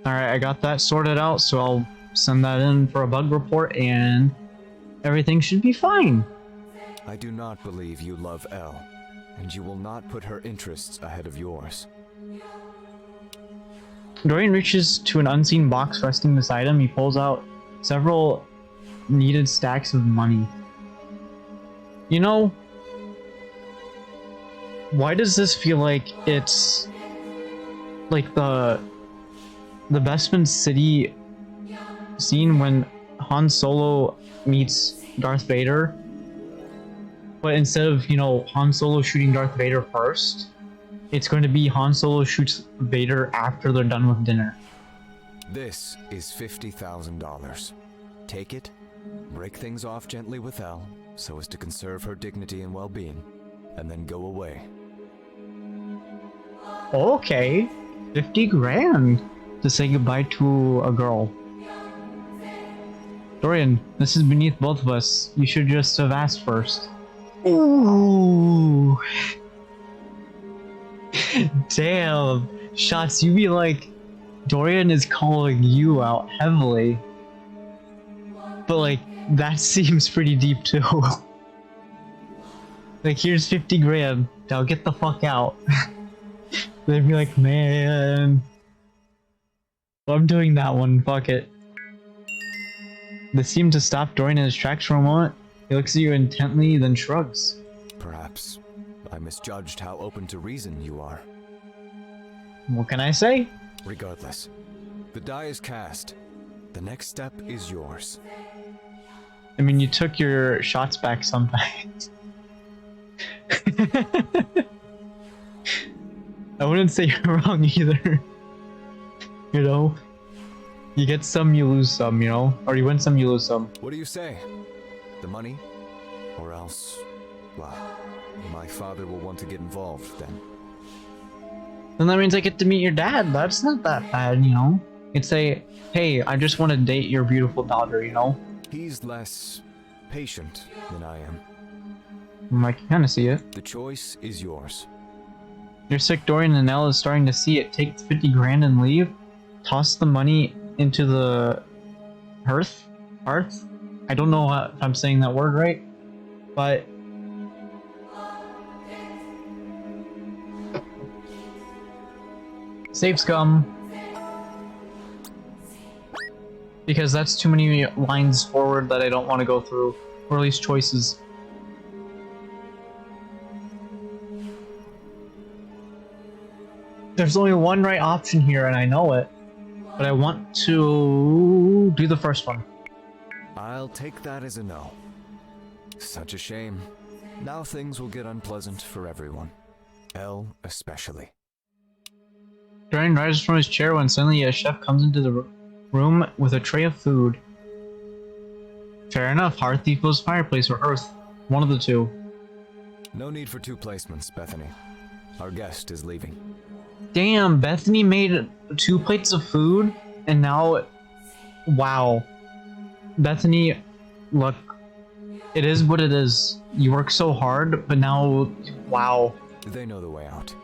Alright, I got that sorted out, so I'll send that in for a bug report and everything should be fine. I do not believe you love Elle, and you will not put her interests ahead of yours. Dorian reaches to an unseen box resting beside him. He pulls out several needed stacks of money. You know, why does this feel like it's like the Bespin City scene when Han Solo meets Darth Vader? But instead of, you know, Han Solo shooting Darth Vader first, it's going to be Han Solo shoots Vader after they're done with dinner. This is $50,000. Take it, break things off gently with Elle, so as to conserve her dignity and well-being, and then go away. Okay, 50 grand to say goodbye to a girl. Dorian, this is beneath both of us. You should just have asked first. Ooh. Damn. Shots, you be like, Dorian is calling you out heavily. But like, that seems pretty deep too. Like, here's 50 grand. Now get the fuck out. They'd be like, man. Well, I'm doing that one, fuck it. This seemed to stop Dorian in his tracks for a moment. He looks at you intently, then shrugs. Perhaps I misjudged how open to reason you are. What can I say? Regardless, the die is cast. The next step is yours. I mean, you took your shots back sometimes. I wouldn't say you're wrong either. You know? You get some, you lose some, you know? Or you win some, you lose some. What do you say? The money? Or else, well, my father will want to get involved then. Then that means I get to meet your dad. That's not that bad, you know? You'd say, hey, I just want to date your beautiful daughter, you know? He's less patient than I am. I can kind of see it. The choice is yours. You're sick, Dorian, and Elle is starting to see it. Take 50 grand and leave. Toss the money into the hearth? I don't know if I'm saying that word right, but save scum, because that's too many lines forward that I don't want to go through, or at least choices. There's only one right option here, and I know it, but I want to do the first one. I'll take that as a no. Such a shame. Now things will get unpleasant for everyone. Elle especially. Dorian rises from his chair when suddenly a chef comes into the room with a tray of food. Fair enough, hearth equals fireplace or hearth. One of the two. No need for two placements, Bethany. Our guest is leaving. Damn, Bethany made 2 plates of food, and now... Wow. Bethany, look, it is what it is. You work so hard, but now... Wow. They know the way out.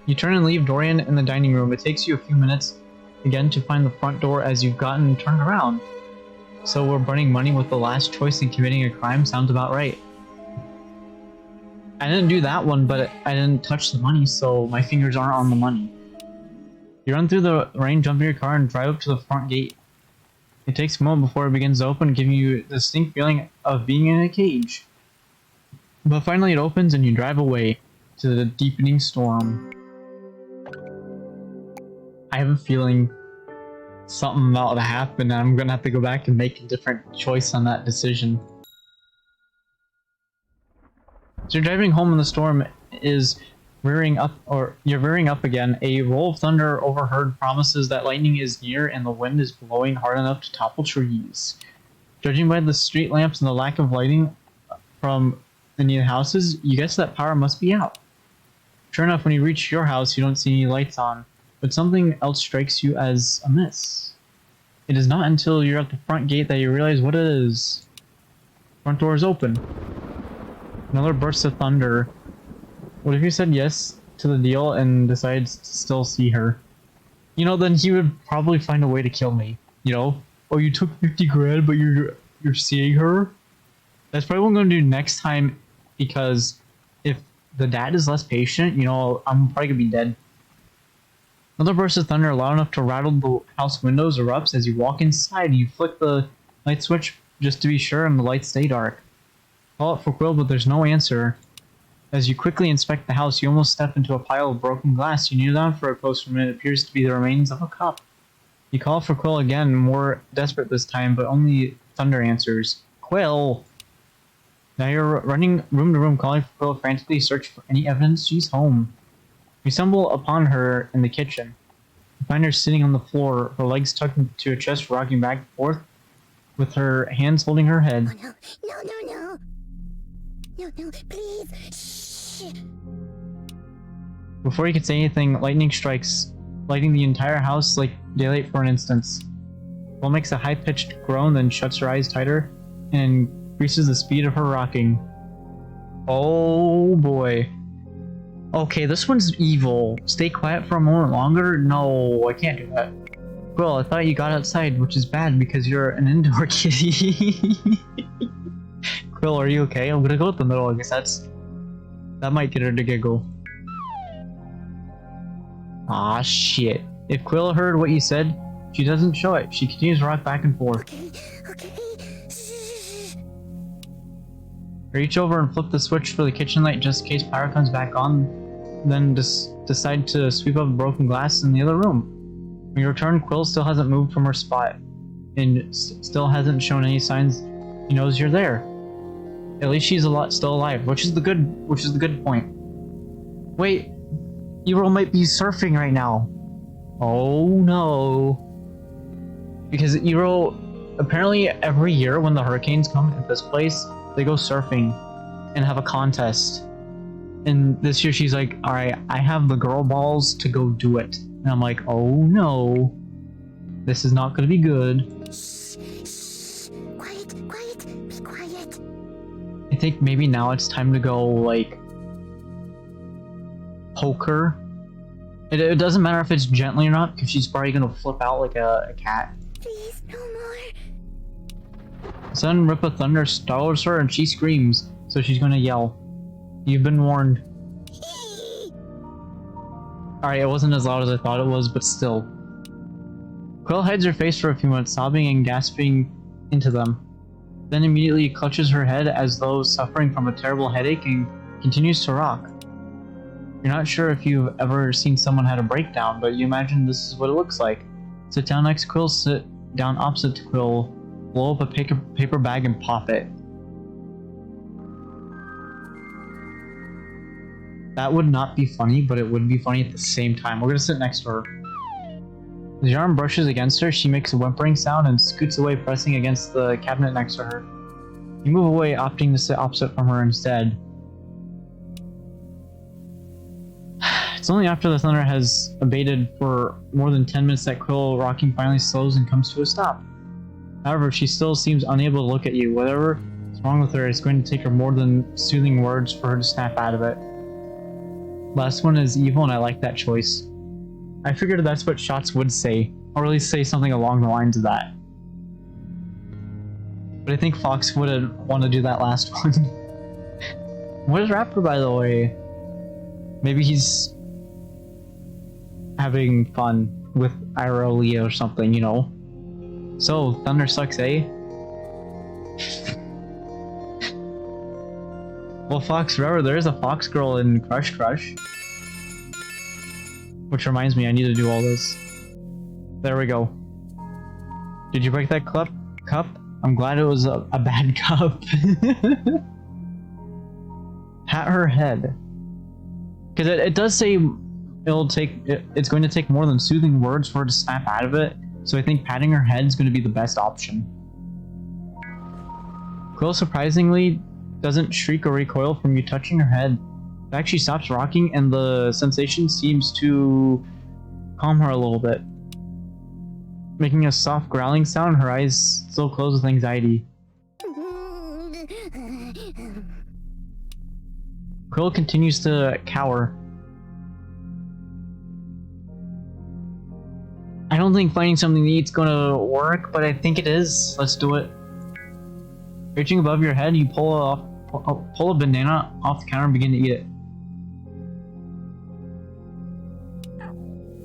You turn and leave Dorian in the dining room. It takes you a few minutes again to find the front door as you've gotten turned around. So we're burning money with the last choice in committing a crime sounds about right. I didn't do that one, but I didn't touch the money, so my fingers aren't on the money. You run through the rain, jump in your car, and drive up to the front gate. It takes a moment before it begins to open, giving you the distinct feeling of being in a cage. But finally it opens and you drive away to the deepening storm. I have a feeling something about to happen and I'm gonna have to go back and make a different choice on that decision. So you're driving home and the storm is rearing up, or you're rearing up again. A roll of thunder overheard promises that lightning is near and the wind is blowing hard enough to topple trees. Judging by the street lamps and the lack of lighting from the near houses, you guess that power must be out. Sure enough, when you reach your house, you don't see any lights on, but something else strikes you as amiss. It is not until you're at the front gate that you realize what it is. Front door is open. Another burst of thunder. What if you said yes to the deal and decides to still see her? You know, then he would probably find a way to kill me. You know? Oh, you took 50 grand, but you're seeing her? That's probably what I'm gonna do next time, because if the dad is less patient, you know, I'm probably gonna be dead. Another burst of thunder loud enough to rattle the house windows erupts as you walk inside. You flick the light switch just to be sure, and the lights stay dark. Call out for Quill, but there's no answer. As you quickly inspect the house, you almost step into a pile of broken glass. You kneel down for a closer minute. It appears to be the remains of a cup. You call for Quill again, more desperate this time, but only thunder answers. Quill! Now you're running room to room, calling for Quill, frantically search for any evidence she's home. You stumble upon her in the kitchen. You find her sitting on the floor, her legs tucked into her chest, rocking back and forth, with her hands holding her head. Oh, no, no, no, no. No, no, please. Shh. Before you can say anything, lightning strikes, lighting the entire house like daylight for an instant. Quill makes a high-pitched groan, then shuts her eyes tighter and increases the speed of her rocking. Oh boy. Okay, this one's evil. Stay quiet for a moment longer? No, I can't do that. Quill, I thought you got outside, which is bad because you're an indoor kitty. Quill, are you okay? I'm gonna go with the middle. I guess that might get her to giggle. Ah, shit. If Quill heard what you said, she doesn't show it. She continues to rock back and forth. Okay, okay. Shh. Reach over and flip the switch for the kitchen light just in case power comes back on. Then decide to sweep up broken glass in the other room. When you return, Quill still hasn't moved from her spot, and still hasn't shown any signs he knows you're there. At least she's still alive, which is the good point. Wait, Eero might be surfing right now. Oh no. Because Eero, apparently every year when the hurricanes come at this place, they go surfing and have a contest. And this year she's like, alright, I have the girl balls to go do it. And I'm like, oh no. This is not gonna be good. Shh. Shh. Quiet, quiet. Be quiet. I think maybe now it's time to go, like, poke her. It doesn't matter if it's gently or not, because she's probably gonna flip out like a cat. Please, no more. Sudden rip of thunder startles her and she screams, so she's gonna yell. You've been warned. Alright, it wasn't as loud as I thought it was, but still. Quill hides her face for a few minutes, sobbing and gasping into them. Then immediately clutches her head as though suffering from a terrible headache and continues to rock. You're not sure if you've ever seen someone had a breakdown, but you imagine this is what it looks like. Sit down next to Quill, sit down opposite to Quill, blow up a paper bag and pop it. That would not be funny, but it would be funny at the same time. We're gonna sit next to her. As your arm brushes against her, she makes a whimpering sound and scoots away, pressing against the cabinet next to her. You move away, opting to sit opposite from her instead. It's only after the thunder has abated for more than 10 minutes that Quill rocking finally slows and comes to a stop. However, she still seems unable to look at you. Whatever is wrong with her, it's going to take her more than soothing words for her to snap out of it. Last one is evil, and I like that choice. I figured that's what Shots would say, or at least say something along the lines of that. But I think Fox would want to do that last one. What is Raptor, by the way? Maybe he's having fun with Irolia or something, you know? So, thunder sucks, eh? Well, Fox, remember, there is a Fox girl in Crush Crush. Which reminds me, I need to do all this. There we go. Did you break that cup? I'm glad it was a bad cup. Pat her head. Because it does say it's going to take more than soothing words for her to snap out of it. So I think patting her head is going to be the best option. Quill surprisingly doesn't shriek or recoil from you touching her head. In fact, she stops rocking and the sensation seems to calm her a little bit. Making a soft growling sound, her eyes still closed with anxiety. Quill continues to cower. don't think finding something to eat's gonna work, but I think it is. Let's do it. Reaching above your head, you pull a banana off the counter and begin to eat it.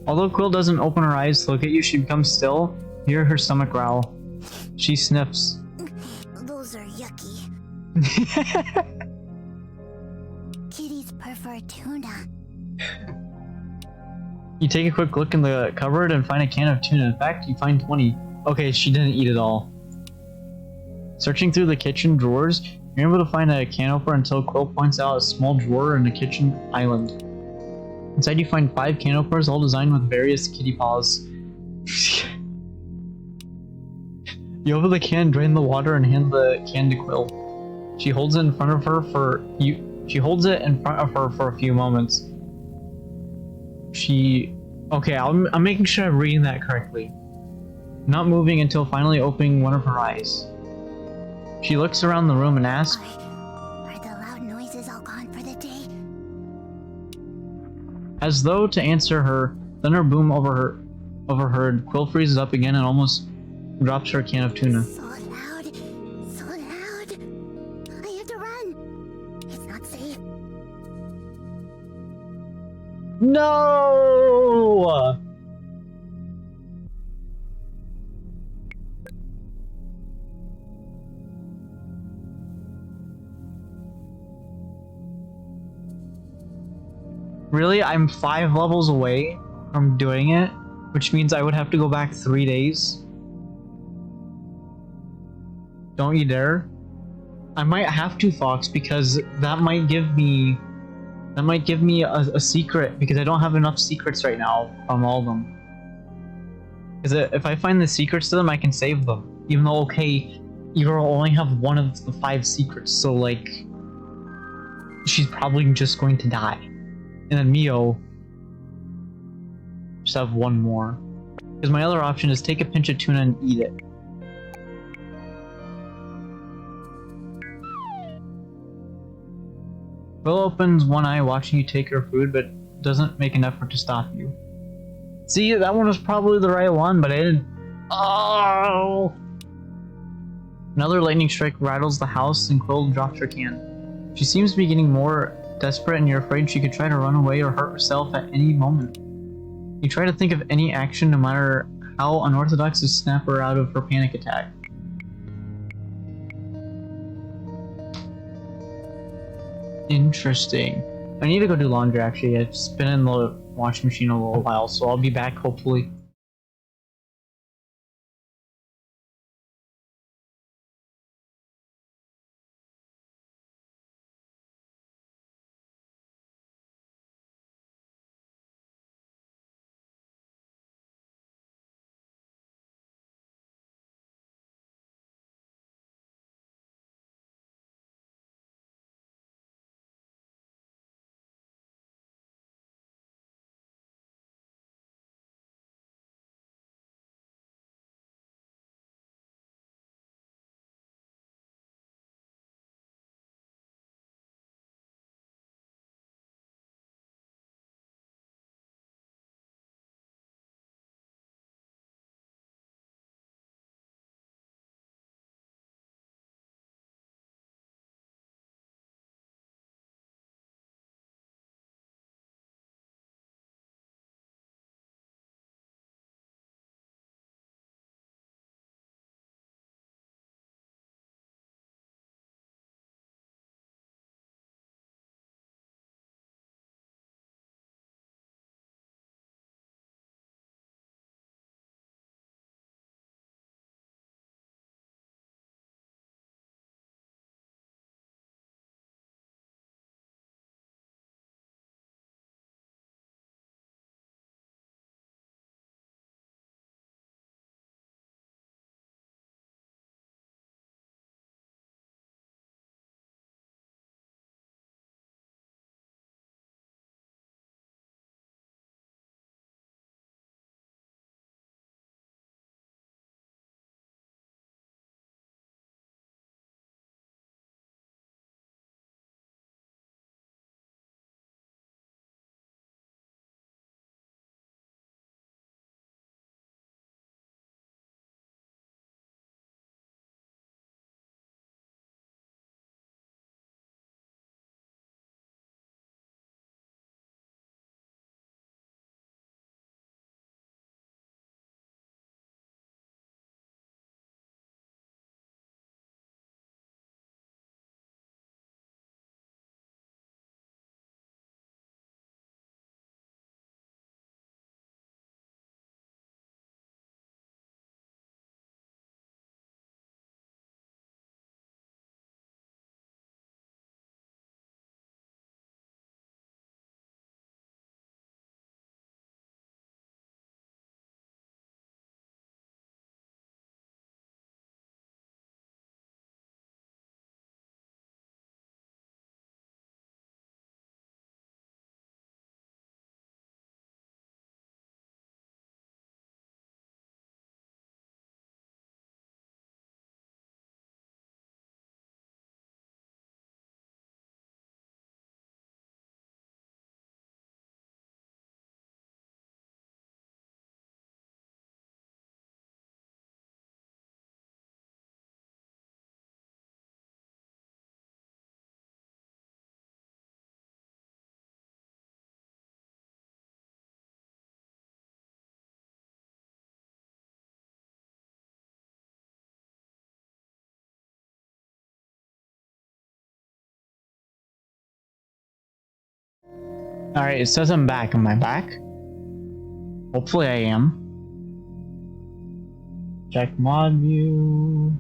Although Quill doesn't open her eyes to look at you, she becomes still. You hear her stomach growl. She sniffs. Those are yucky. Kitties prefer tuna. You take a quick look in the cupboard and find a can of tuna. In fact, you find 20. Okay, she didn't eat it all. Searching through the kitchen drawers, you're able to find a can opener until Quill points out a small drawer in the kitchen island. Inside you find 5 can openers, all designed with various kitty paws. You open the can, drain the water, and hand the can to Quill. She holds it in front of her for a few moments. Okay, I'm making sure I'm reading that correctly. Not moving until finally opening one of her eyes. She looks around the room and asks, Are the loud noises all gone for the day? as though to answer her, thunder boom overheard. Quill freezes up again and almost drops her can of tuna. So loud. So loud. I have to run. It's not safe. No! Really? I'm 5 levels away from doing it, which means I would have to go back 3 days. Don't you dare. I might have to, Fox, because that might give me a secret, because I don't have enough secrets right now from all of them. Because if I find the secrets to them, I can save them. Even though, okay, you only have one of the 5 secrets, so like, she's probably just going to die. And then Mio just have one more. Because my other option is take a pinch of tuna and eat it. Will opens one eye watching you take her food, but doesn't make an effort to stop you. See, that one was probably the right one, but I didn't. Oh! Another lightning strike rattles the house and Quill drops her can. She seems to be getting more desperate and you're afraid she could try to run away or hurt herself at any moment. You try to think of any action, no matter how unorthodox, to snap her out of her panic attack. Interesting. I need to go do laundry actually. It's been in the washing machine a little while, so I'll be back hopefully. Alright, it says I'm back. Am I back? Hopefully I am. Check mod view.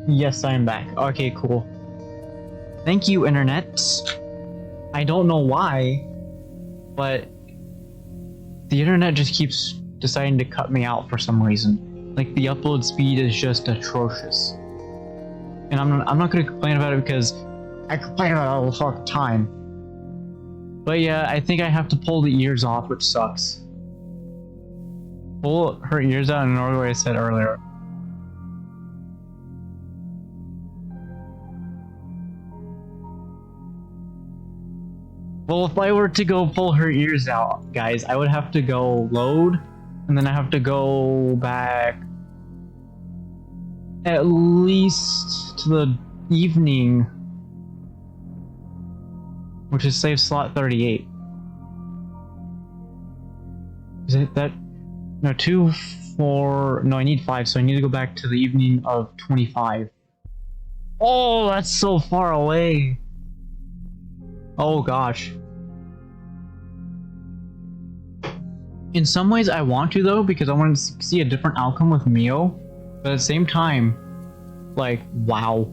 Yes, I am back. Okay, cool. Thank you, internet. I don't know why, but the internet just keeps deciding to cut me out for some reason. Like, the upload speed is just atrocious. And I'm not gonna complain about it because I complain about it all the fucking time. But yeah, I think I have to pull the ears off, which sucks. Pull her ears out in the way I said earlier. Well, if I were to go pull her ears out, guys, I would have to go load, and then I have to go back at least to the evening, which is save slot 38. Is it that? No, 2, 4, no, I need 5, so I need to go back to the evening of 25. Oh, that's so far away. Oh gosh. In some ways I want to though, because I want to see a different outcome with Mio, but at the same time, like, wow.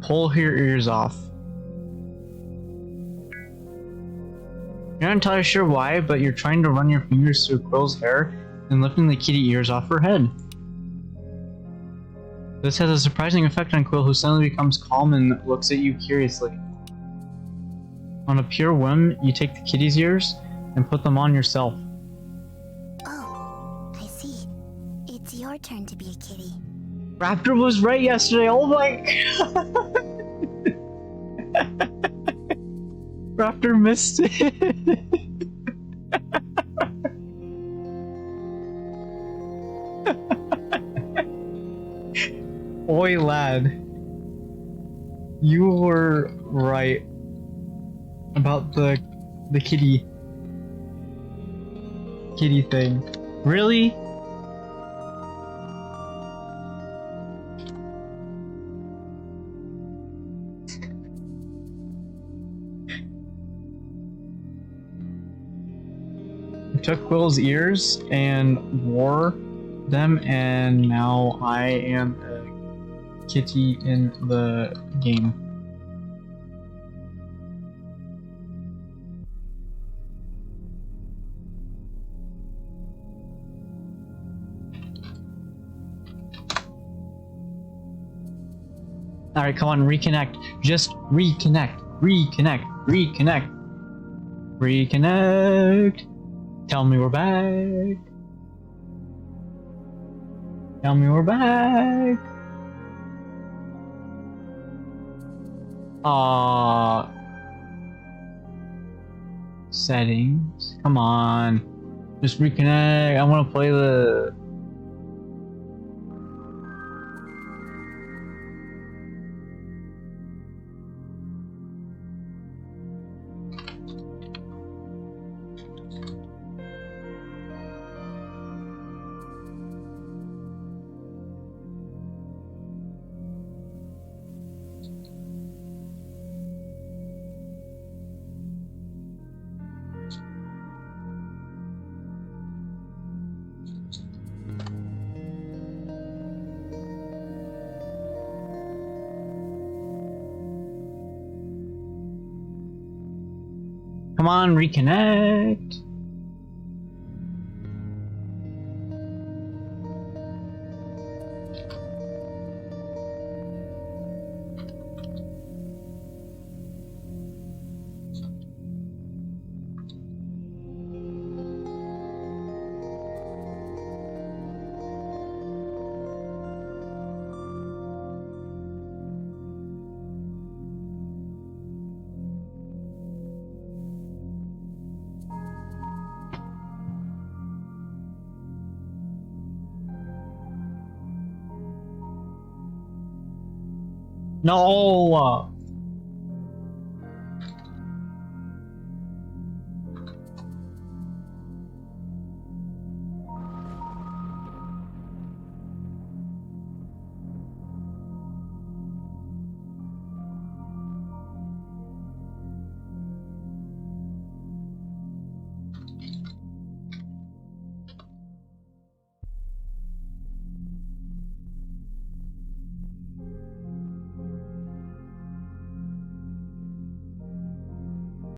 Pull her ears off. You're not entirely sure why, but you're trying to run your fingers through Quill's hair and lifting the kitty ears off her head. This has a surprising effect on Quill, who suddenly becomes calm and looks at you curiously. On a pure whim, you take the kitty's ears and put them on yourself. Oh, I see. It's your turn to be a kitty. Raptor was right yesterday, oh my god! Raptor missed it! Oi lad, you were right about the kitty thing. Really? I took Quill's ears and wore them, and now I am a kitty in the game. Alright, come on, reconnect. Just reconnect. Reconnect. Reconnect. Reconnect. Tell me we're back. Tell me we're back. Settings. Come on. Just reconnect. I want to play the... Come on, reconnect. No!